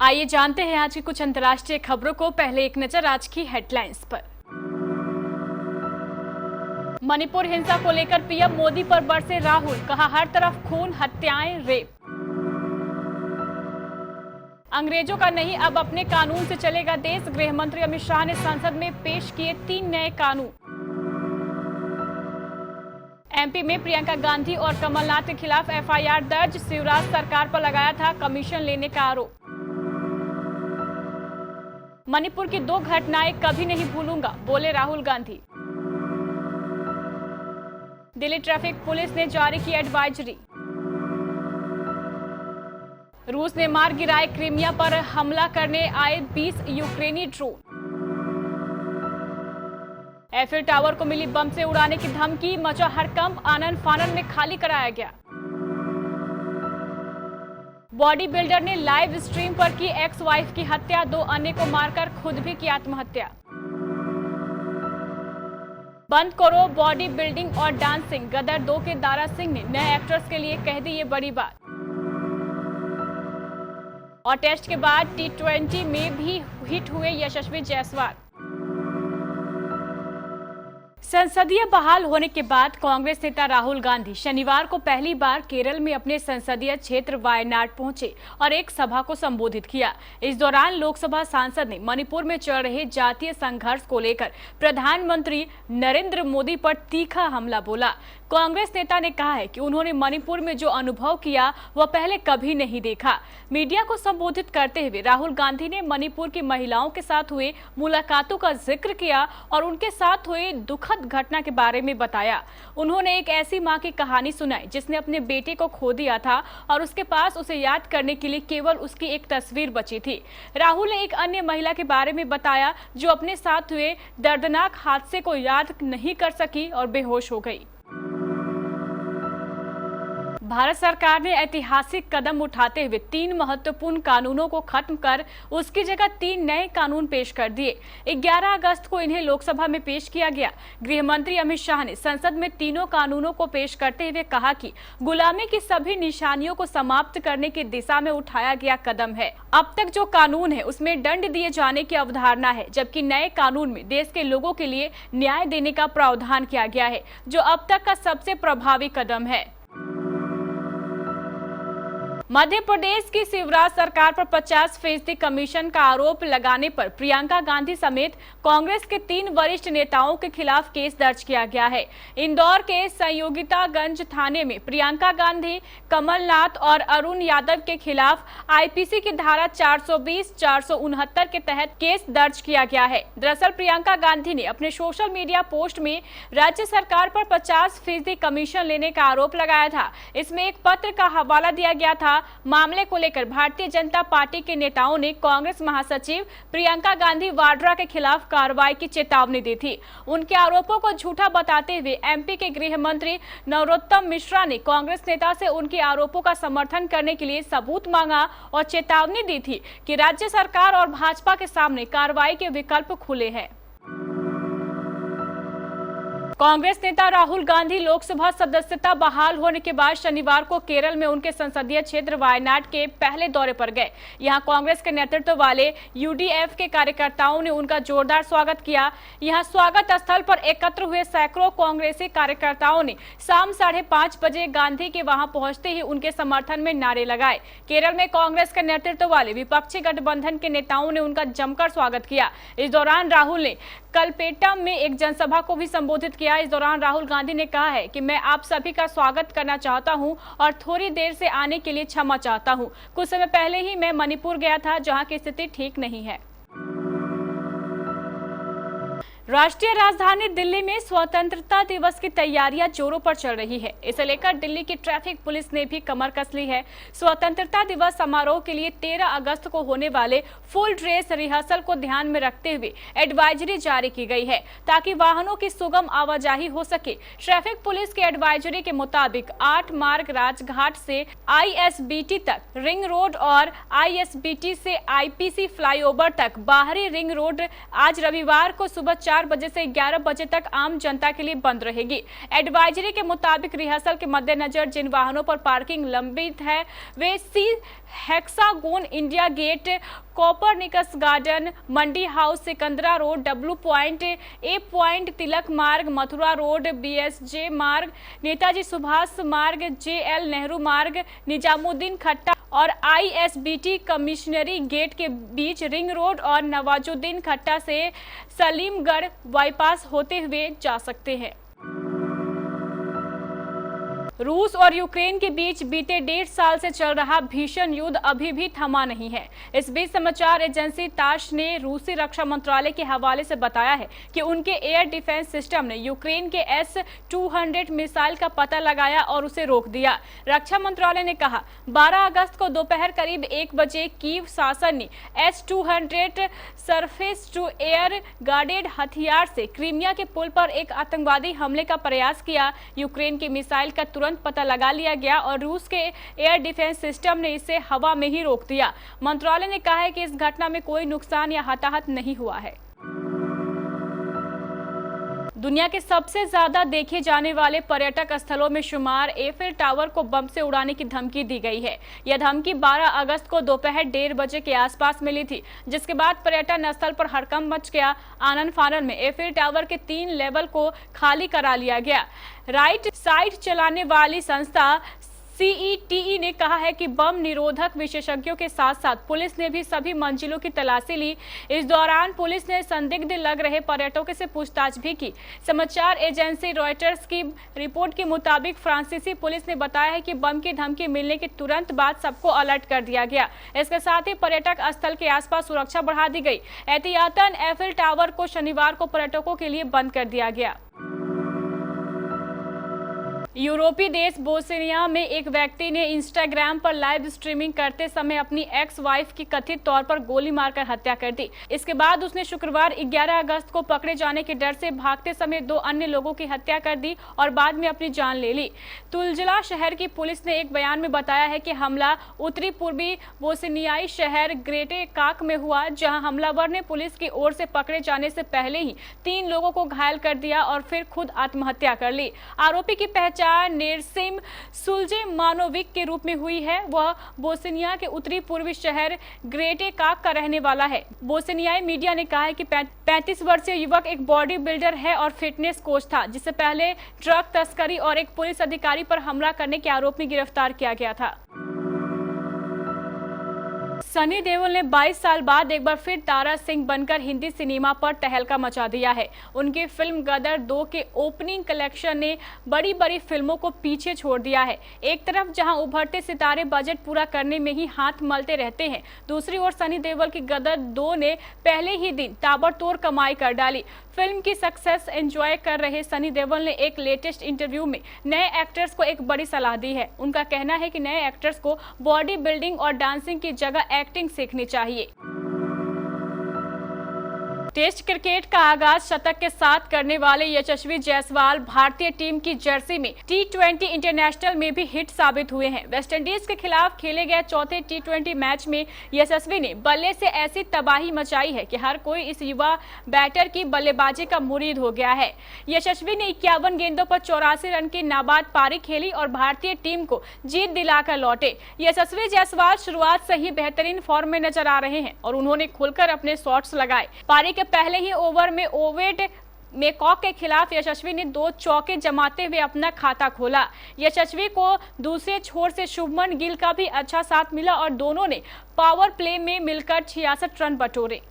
आइए जानते हैं आज की कुछ अंतर्राष्ट्रीय खबरों को। पहले एक नजर आज की हेडलाइंस पर। मणिपुर हिंसा को लेकर पीएम मोदी पर बरसे राहुल, कहा हर तरफ खून, हत्याएं, रेप। अंग्रेजों का नहीं, अब अपने कानून से चलेगा देश, गृह मंत्री अमित शाह ने संसद में पेश किए 3 नए कानून। एमपी में प्रियंका गांधी और कमलनाथ के खिलाफ एफआईआर दर्ज, शिवराज सरकार पर लगाया था कमीशन लेने का आरोप। मणिपुर की 2 घटनाएं कभी नहीं भूलूंगा, बोले राहुल गांधी। दिल्ली ट्रैफिक पुलिस ने जारी की एडवाइजरी। रूस ने मार गिराए क्रीमिया पर हमला करने आए 20 यूक्रेनी ड्रोन। एफिल टावर को मिली बम से उड़ाने की धमकी, मचा हड़कंप, आनन फानन में खाली कराया गया। बॉडी बिल्डर ने लाइव स्ट्रीम पर की एक्स वाइफ की हत्या, 2 अन्य को मारकर खुद भी की आत्महत्या। बंद करो बॉडी बिल्डिंग और डांसिंग, गदर 2 के दारा सिंह ने नए एक्टर्स के लिए कह दी ये बड़ी बात। और टेस्ट के बाद T20 में भी हिट हुए यशस्वी जायसवाल। संसदीय बहाल होने के बाद कांग्रेस नेता राहुल गांधी शनिवार को पहली बार केरल में अपने संसदीय क्षेत्र वायनाड पहुंचे और एक सभा को संबोधित किया। इस दौरान लोकसभा सांसद ने मणिपुर में चल रहे जातीय संघर्ष को लेकर प्रधानमंत्री नरेंद्र मोदी पर तीखा हमला बोला। कांग्रेस नेता ने कहा है कि उन्होंने मणिपुर में जो अनुभव किया वह पहले कभी नहीं देखा। मीडिया को संबोधित करते हुए राहुल गांधी ने मणिपुर की महिलाओं के साथ हुए मुलाकातों का जिक्र किया और उनके साथ हुए दुखद घटना के बारे में बताया। उन्होंने एक ऐसी मां की कहानी सुनाई जिसने अपने बेटे को खो दिया था और उसके पास उसे याद करने के लिए केवल उसकी एक तस्वीर बची थी। राहुल ने एक अन्य महिला के बारे में बताया जो अपने साथ हुए दर्दनाक हादसे को याद नहीं कर सकी और बेहोश हो गई। भारत सरकार ने ऐतिहासिक कदम उठाते हुए 3 महत्वपूर्ण कानूनों को खत्म कर उसकी जगह 3 नए कानून पेश कर दिए। 11 अगस्त को इन्हें लोकसभा में पेश किया गया। गृह मंत्री अमित शाह ने संसद में तीनों कानूनों को पेश करते हुए कहा कि गुलामी की सभी निशानियों को समाप्त करने की दिशा में उठाया गया कदम है। अब तक जो कानून है उसमें दंड दिए जाने की अवधारणा है, जबकि नए कानून में देश के लोगों के लिए न्याय देने का प्रावधान किया गया है, जो अब तक का सबसे प्रभावी कदम है। मध्य प्रदेश की शिवराज सरकार पर 50% कमीशन का आरोप लगाने पर प्रियंका गांधी समेत कांग्रेस के 3 वरिष्ठ नेताओं के खिलाफ केस दर्ज किया गया है। इंदौर के संयोगितागंज थाने में प्रियंका गांधी, कमलनाथ और अरुण यादव के खिलाफ आईपीसी की धारा 420, 469 के तहत केस दर्ज किया गया है। दरअसल प्रियंका गांधी ने अपने सोशल मीडिया पोस्ट में राज्य सरकार पर 50% कमीशन लेने का आरोप लगाया था। इसमें एक पत्र का हवाला दिया गया था। मामले को लेकर भारतीय जनता पार्टी के नेताओं ने कांग्रेस महासचिव प्रियंका गांधी वाड्रा के खिलाफ कार्रवाई की चेतावनी दी थी। उनके आरोपों को झूठा बताते हुए एमपी के गृह मंत्री नरोत्तम मिश्रा ने कांग्रेस नेता से उनके आरोपों का समर्थन करने के लिए सबूत मांगा और चेतावनी दी थी कि राज्य सरकार और भाजपा के सामने कार्रवाई के विकल्प खुले हैं। कांग्रेस नेता राहुल गांधी लोकसभा सदस्यता बहाल होने के बाद शनिवार को केरल में उनके संसदीय क्षेत्र वायनाड के पहले दौरे पर गए। यहां कांग्रेस के नेतृत्व वाले यूडीएफ के कार्यकर्ताओं ने उनका जोरदार स्वागत किया। यहां स्वागत स्थल पर एकत्र हुए सैकड़ों कांग्रेसी कार्यकर्ताओं ने शाम 5:30 बजे गांधी के वहां पहुंचते ही उनके समर्थन में नारे लगाए। केरल में कांग्रेस के नेतृत्व वाले विपक्षी गठबंधन के नेताओं ने उनका जमकर स्वागत किया। इस दौरान राहुल ने कलपेट्टा में एक जनसभा को भी संबोधित किया। इस दौरान राहुल गांधी ने कहा है कि मैं आप सभी का स्वागत करना चाहता हूं और थोड़ी देर से आने के लिए क्षमा चाहता हूं। कुछ समय पहले ही मैं मणिपुर गया था, जहां की स्थिति ठीक नहीं है। राष्ट्रीय राजधानी दिल्ली में स्वतंत्रता दिवस की तैयारियां जोरों पर चल रही है। इसे लेकर दिल्ली की ट्रैफिक पुलिस ने भी कमर कस ली है। स्वतंत्रता दिवस समारोह के लिए 13 अगस्त को होने वाले फुल ड्रेस रिहर्सल को ध्यान में रखते हुए एडवाइजरी जारी की गई है, ताकि वाहनों की सुगम आवाजाही हो सके। ट्रैफिक पुलिस की एडवाइजरी के मुताबिक 8 मार्ग राजघाट से आईएसबीटी तक, रिंग रोड और आईएसबीटी से आईपीसी फ्लाईओवर तक बाहरी रिंग रोड आज रविवार को सुबह 4 बजे से 11 बजे तक आम जनता के लिए बंद रहेगी। एडवाइजरी के मुताबिक रिहर्सल के मद्देनजर जिन वाहनों पर पार्किंग लंबित है वे C hexagon, India gate, Copernicus garden, Mandi house, Sikandra road, W point, A point, Tilak Marg, Mathura road, बीएसजे मार्ग, नेताजी सुभाष मार्ग, जेएल नेहरू मार्ग, निजामुद्दीन खट्टा और आईएसबीटी कमिश्नरी गेट के बीच रिंग रोड और नवाजुद्दीन खट्टा से सलीमगढ़ बाईपास होते हुए जा सकते हैं। रूस और यूक्रेन के बीच बीते 1.5 साल से चल रहा भीषण युद्ध अभी भी थमा नहीं है। इस बीच समाचार एजेंसी ताश ने रूसी रक्षा मंत्रालय के हवाले से बताया है कि उनके एयर डिफेंस सिस्टम ने यूक्रेन के S-200 मिसाइल का पता लगाया और उसे रोक दिया। रक्षा मंत्रालय ने कहा 12 अगस्त को दोपहर करीब 1 बजे कीव शासन ने S-200 surface to air guarded हथियार से क्रीमिया के पुल पर एक आतंकवादी हमले का प्रयास किया। यूक्रेन की मिसाइल का तुरंत पता लगा लिया गया और रूस के एयर डिफेंस सिस्टम ने इसे हवा में ही रोक दिया। मंत्रालय ने कहा है कि इस घटना में कोई नुकसान या हताहत नहीं हुआ है। दुनिया के सबसे ज्यादा देखे जाने वाले पर्यटक स्थलों में शुमार एफिल टावर को बम से उड़ाने की धमकी दी गई है। यह धमकी 12 अगस्त को दोपहर 1:30 बजे के आसपास मिली थी, जिसके बाद पर्यटन स्थल पर हड़कंप मच गया। आनन फानन में एफिल टावर के 3 लेवल को खाली करा लिया गया। राइट साइड चलाने वाली संस्था CETE ने कहा है कि बम निरोधक विशेषज्ञों के साथ साथ पुलिस ने भी सभी मंजिलों की तलाशी ली। इस दौरान पुलिस ने संदिग्ध लग रहे पर्यटकों से पूछताछ भी की। समाचार एजेंसी रॉयटर्स की रिपोर्ट के मुताबिक फ्रांसीसी पुलिस ने बताया है कि बम की धमकी मिलने के तुरंत बाद सबको अलर्ट कर दिया गया। इसके साथ ही पर्यटक स्थल के आसपास सुरक्षा बढ़ा दी गई। एहतियातन एफिल टावर को शनिवार को पर्यटकों के लिए बंद कर दिया गया। यूरोपीय देश बोस्निया में एक व्यक्ति ने इंस्टाग्राम पर लाइव स्ट्रीमिंग करते समय अपनी एक्स वाइफ की कथित तौर पर गोली मारकर हत्या कर दी। इसके बाद उसने शुक्रवार 11 अगस्त को पकड़े जाने के डर से भागते समय 2 अन्य लोगों की हत्या कर दी और बाद में अपनी जान ले ली। तुलजला शहर की पुलिस ने एक बयान में बताया है कि हमला उत्तरी पूर्वी बोस्नियाई शहर ग्रेटे काक में हुआ, जहां हमलावर ने पुलिस की ओर से पकड़े जाने से पहले ही 3 लोगों को घायल कर दिया और फिर खुद आत्महत्या कर ली। आरोपी की पहचान नेरसिम सुलेमानोविक के रूप में हुई है। वह बोस्निया के उत्तरी पूर्वी शहर ग्रेटे काक का रहने वाला है। बोस्नियाई मीडिया ने कहा है कि 35 वर्षीय युवक एक बॉडी बिल्डर है और फिटनेस कोच था, जिससे पहले ड्रग तस्करी और एक पुलिस अधिकारी पर हमला करने के आरोप में गिरफ्तार किया गया था। सनी देओल ने 22 साल बाद एक बार फिर तारा सिंह बनकर हिंदी सिनेमा पर तहलका मचा दिया है। उनकी फिल्म गदर 2 के ओपनिंग कलेक्शन ने बड़ी बड़ी फिल्मों को पीछे छोड़ दिया है। एक तरफ जहां उभरते सितारे बजट पूरा करने में ही हाथ मलते रहते हैं, दूसरी ओर सनी देओल की गदर 2 ने पहले ही दिन ताबड़तोड़ कमाई कर डाली। फिल्म की सक्सेस एंजॉय कर रहे सनी देओल ने एक लेटेस्ट इंटरव्यू में नए एक्टर्स को एक बड़ी सलाह दी है। उनका कहना है कि नए एक्टर्स को बॉडी बिल्डिंग और डांसिंग की जगह एक्टिंग सीखनी चाहिए। टेस्ट क्रिकेट का आगाज शतक के साथ करने वाले यशस्वी जायसवाल भारतीय टीम की जर्सी में T20 इंटरनेशनल में भी हिट साबित हुए हैं। वेस्टइंडीज के खिलाफ खेले गए चौथे T20 मैच में यशस्वी ने बल्ले से ऐसी तबाही मचाई है कि हर कोई इस युवा बैटर की बल्लेबाजी का मुरीद हो गया है। यशस्वी ने 51 गेंदों पर 84 रन की नाबाद पारी खेली और भारतीय टीम को जीत दिलाकर लौटे। यशस्वी जायसवाल शुरुआत से ही बेहतरीन फॉर्म में नजर आ रहे हैं और उन्होंने खुलकर अपने शॉट्स लगाए। पारी के पहले ही ओवर में ओवेड मेकॉक के खिलाफ यशस्वी ने 2 चौके जमाते हुए अपना खाता खोला। यशस्वी को दूसरे छोर से शुभमन गिल का भी अच्छा साथ मिला और दोनों ने पावर प्ले में मिलकर 66 रन बटोरे।